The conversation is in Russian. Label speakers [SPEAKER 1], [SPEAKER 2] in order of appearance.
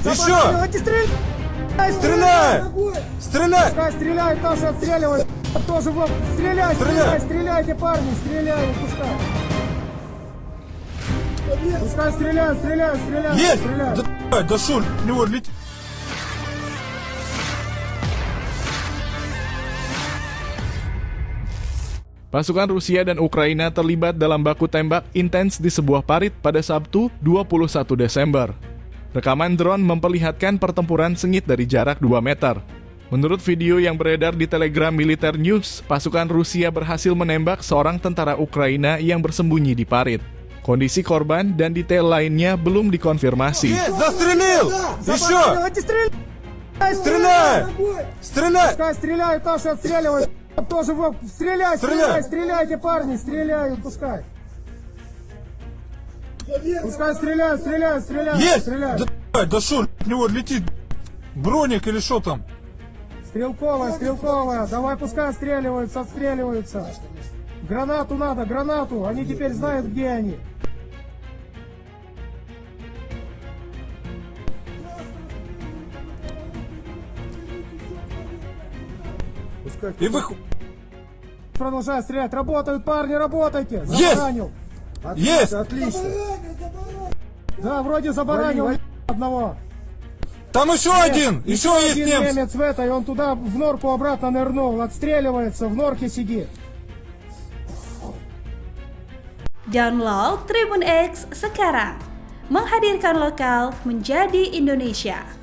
[SPEAKER 1] Еще! Стреляй! Стреляй!
[SPEAKER 2] Пускай стреляют, наши отстреливают. Тоже в лоб. Стреляй, стреляй, стреляйте, парни, стреляют, пускай. Пускай стреляют, стреляют, стреляют,
[SPEAKER 1] Есть!
[SPEAKER 2] стреляют.
[SPEAKER 1] Да, да шо, в него летит.
[SPEAKER 3] Pasukan Rusia dan Ukraina terlibat dalam baku tembak intens di sebuah parit pada Sabtu 21 Desember. Rekaman drone memperlihatkan pertempuran sengit dari jarak 2 meter. Menurut video yang beredar di Telegram Militer News, pasukan Rusia berhasil menembak seorang tentara Ukraina yang bersembunyi di parit. Kondisi korban dan detail lainnya belum dikonfirmasi.
[SPEAKER 1] Застрелил! Еще! Стреляй! Стреляй!
[SPEAKER 2] Пускай стреляют, наши отстреливают. Тоже в лоб. Стреляй, стреляй, стреляйте, парни, стреляют, пускай. Пускай стреляют, стреляют, стреляют,
[SPEAKER 1] Есть!
[SPEAKER 2] стреляют.
[SPEAKER 1] Да шо, в него летит броник или что там?
[SPEAKER 2] Стрелковая, стрелковая, давай пускай отстреливаются, отстреливаются. Гранату надо, гранату, они теперь знают, где они.
[SPEAKER 1] И вы...
[SPEAKER 2] Продолжай стрелять, работают, парни, работайте.
[SPEAKER 1] Есть!
[SPEAKER 2] Забаранил.
[SPEAKER 1] Есть!
[SPEAKER 2] Отлично. Да, вроде забаранил одного.
[SPEAKER 1] Там еще один! Еще есть
[SPEAKER 2] Один
[SPEAKER 1] немцы!
[SPEAKER 2] немец в этой, он туда в норку обратно нырнул, отстреливается, в норке сидит.
[SPEAKER 4] Download Tribun X sekarang, menghadirkan lokal menjadi Indonesia.